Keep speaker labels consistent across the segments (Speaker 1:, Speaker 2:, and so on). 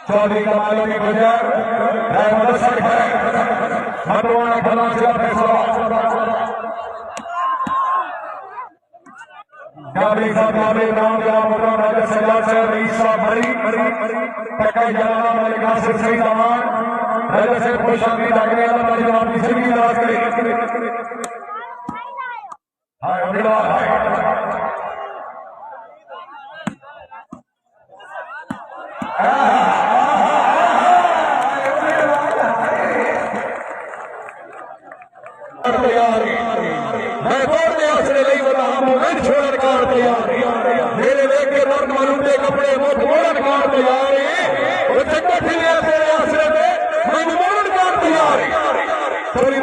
Speaker 1: चौधरी कमालों की गुजर भगवान भला से फैसला जाबरी साहब जाबरी नाम या मुद्रा राजा सजा से ईसा भरी पक्का जाना वाले का से सही सामान राजा से खुश आदमी लगने वाला वाले जवाब की सभी इलाज करे हाय अभिला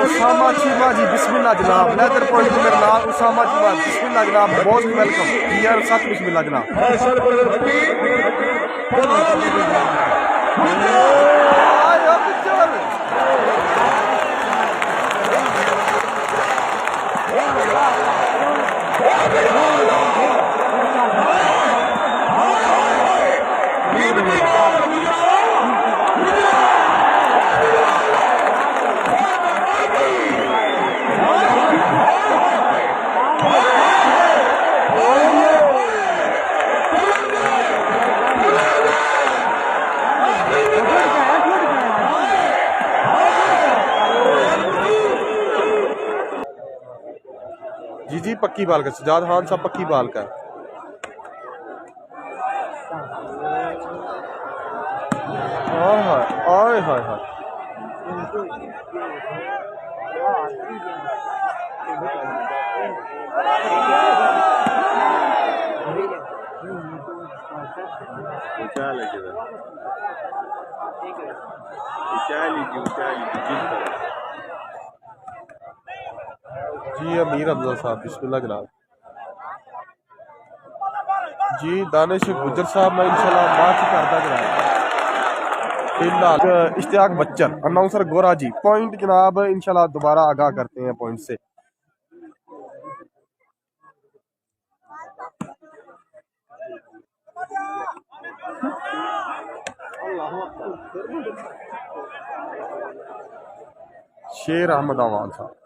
Speaker 2: उसामा चीमा जी बिस्मिल्लाह जनाब लेदर पॉइंट मेरा नाम उसामा चीमा बिस्मिल्लाह जनाब मोस्ट वेलकम यार साथ बिस्मिल्लाह जनाब जी पक्की बाल का सजाद खान साहब पक्की बाल का हाय हाय हाय जी अमीर अफजल साहब बिस्मिल्लाह जनाब जी दानिश गुजर साहब मैं इंशाल्लाह बात करता जनाब फिलहाल इश्तियाक बच्चन अनाउंसर गोरा जी पॉइंट जनाब इंशाल्लाह दोबारा आगाह करते हैं पॉइंट से शेर अहमद अवान साहब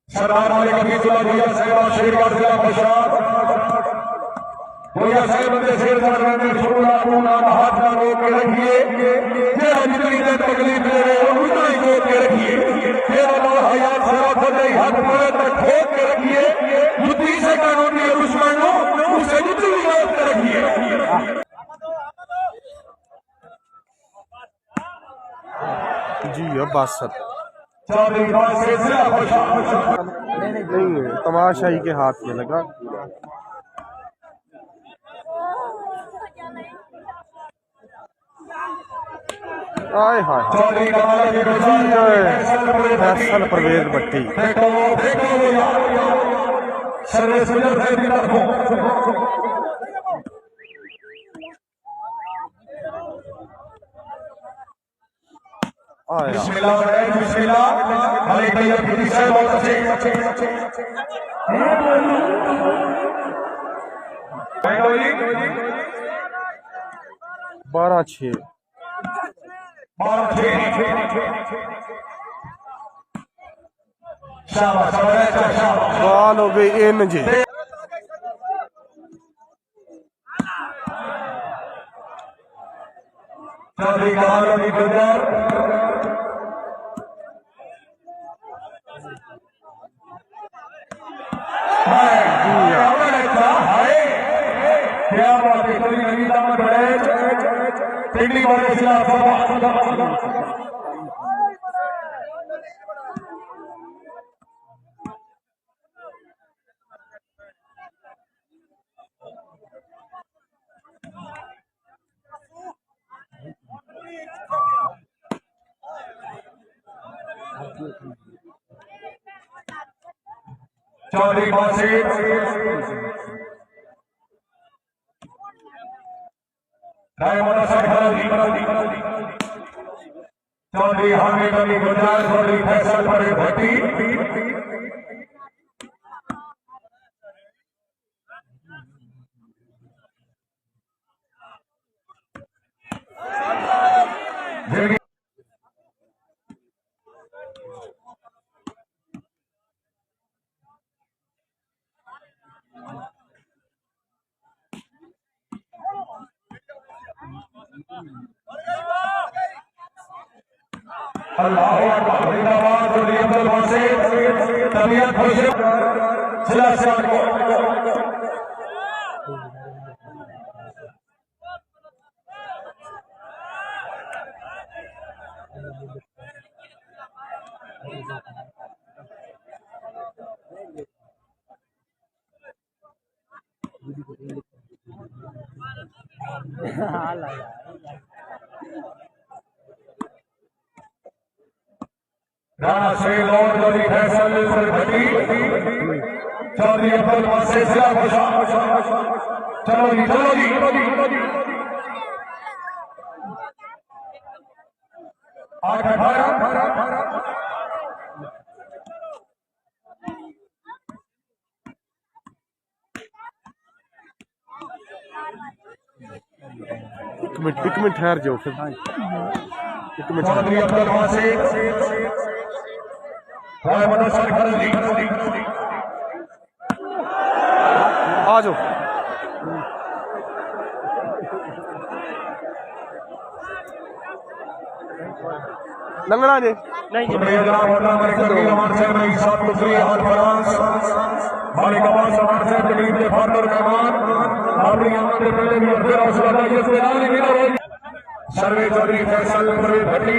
Speaker 1: सरदार मालिक हफीजुल्लाह भैया साहब शेरगढ़ जिला प्रशाद भैया साहब बंदे शेर में छोड़ा पूना हाथ ना रोक के रखिए जेड़ा जितनी देर तकलीफ ले रहे हो उतना ही रोक के रखिए तेरा लो हयात सारा खुद ही हाथ पैर तक ठोक के रखिए जुती से कानूनी दुश्मन हो उसे जुती रोक के रखिए
Speaker 2: जी अब बासत नहीं तमाशाई के हाथ में लगा आए हाय फैसल परवेज भट्टी बारह छः हो गई इन जी
Speaker 1: पिंडी वाले जिला चौधरी बासित चौधरी हामिद अली गुजरात चौधरी फैसल पर भट्टी अल्लाह अकबर जिंदाबाद चौधरी अब्दुल बासित तबीयत खुश जिला सियालकोट राणा श्री लॉर्ड चौधरी फैसल पर भट्टी चौधरी अब्दुल बासित जिला खुशा चलो जी आठ 18
Speaker 2: एक मिनट ठहर जाओ फिर। एक मिनट
Speaker 1: चौधरी अब्दुल बासित
Speaker 2: आ जाओ। लंगड़ा जी
Speaker 1: सर्वे चौधरी फैसल भट्टी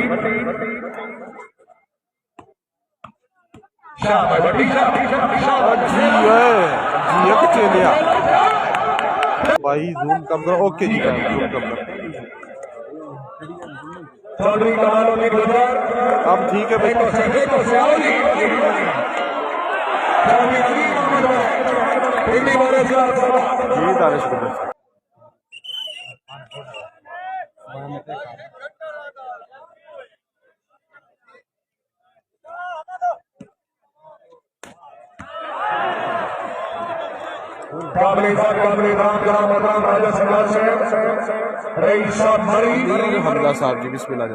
Speaker 2: भाई जूम कम करो। ओके जी जूम कम करो।
Speaker 1: चौधरी कमाल गुजरात
Speaker 2: अब ठीक है भाई। जी दानिश गुजर हमला साहब जी बिस्मिल्लाह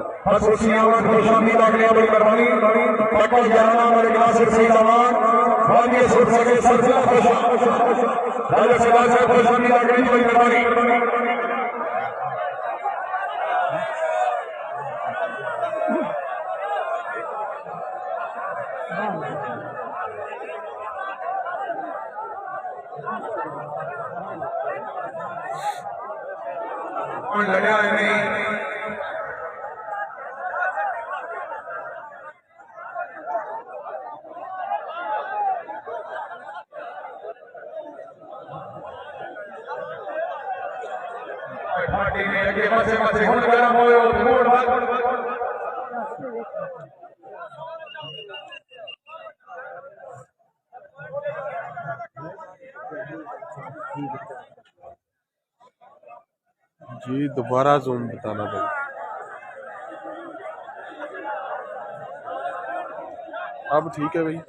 Speaker 1: लड़िया नहीं पार्टी ने अगे पासे हुन गरम होयो मोड़
Speaker 2: जी दोबारा जूम बताना भाई। अब ठीक है भाई।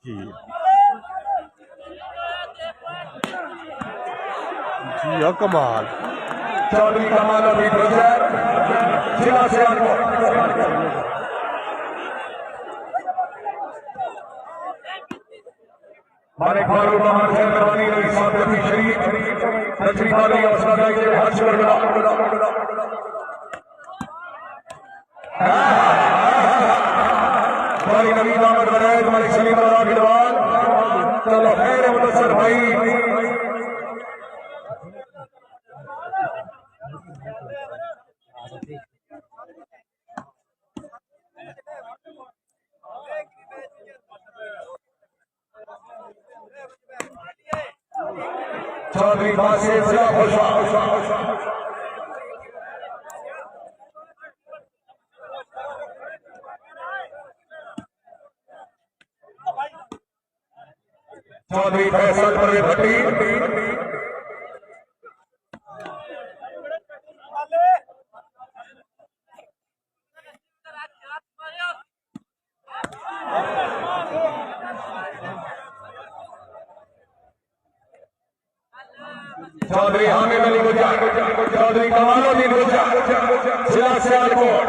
Speaker 2: जी जी कमाल
Speaker 1: चौधरी कमाल अली गुजरात जिला सियालकोट मालिक फारूक अहमद से मेहरबानी रही साहब शरीफ तशरीफ वाली हौसला के हर्ष करना हमारी नबी दामद बनाए तुम्हारी सलीम वाला गिरवान चलो खैर मुदस्सर भाई चौधरी बासित से खुश चौधरी फैसल पर भट्टी चौधरी हामिद अली गुजर चौधरी कमालुद्दीन गुजर जिला सियालकोट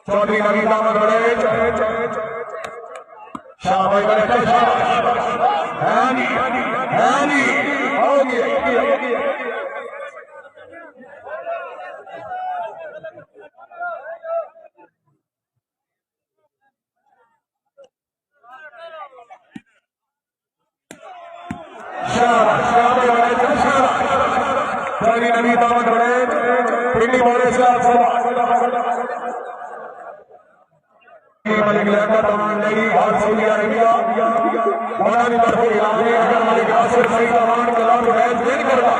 Speaker 1: चौधरी नवीन दामद बड़े शाह भाई बड़े हो गया चौधरी नवीन दामद बड़े पिंडी बोले से आप मलिक लियाकत अमान लेगी और सऊदी अरबिया मौलानी तरफ इलाके अगर मलिक आसिफ सईद अमान कलाम रैज नहीं करवा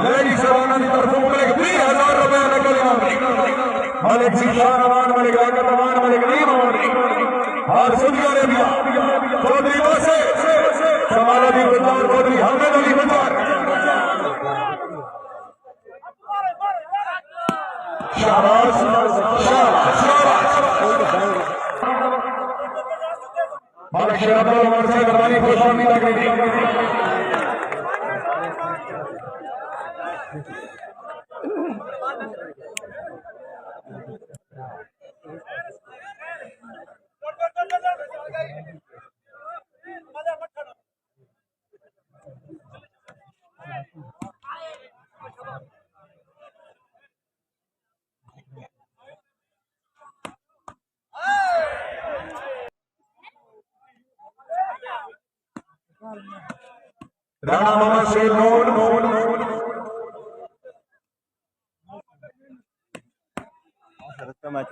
Speaker 1: लेगी सवाना की तरफ मलिक 20,000 रुपए नकल इनाम मलिक जीशान अमान मलिक लियाकत अमान मलिक नीम अमान और सऊदी अरबिया चौधरी बासे कमालुद्दीन गुजर चौधरी हामिद अली गुजर शाबाश शाबाश मालिक शेर अब्दुल उमर से गरबानी खुशहाली लग रही राणा मोहम्मद शेर नून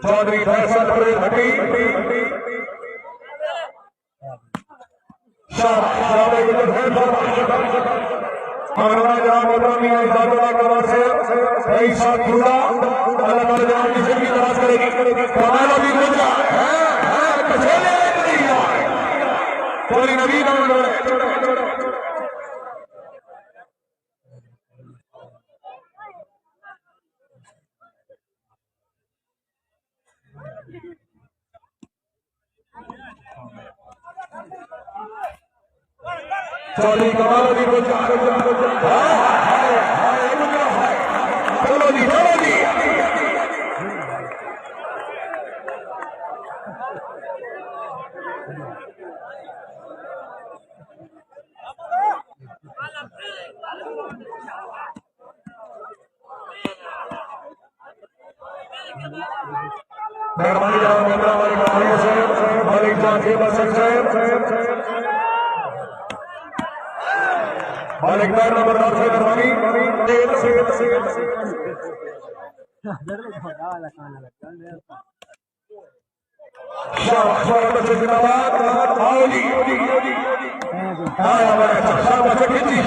Speaker 1: चौधरी फैसल पर भट्टी चौधरी नवीन चौधरी कमालुद्दीन चलो जी चलो जी मेहरबानी जनाब मित्रा वाली कहानी से मालिक जाके बस मालिक पैर नंबर 10 से मेहरबानी शाबाश जिंदाबाद आओ जी शाबाश खिंची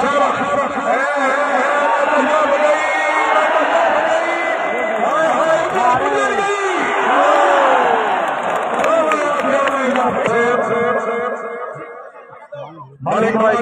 Speaker 1: मालिक भाई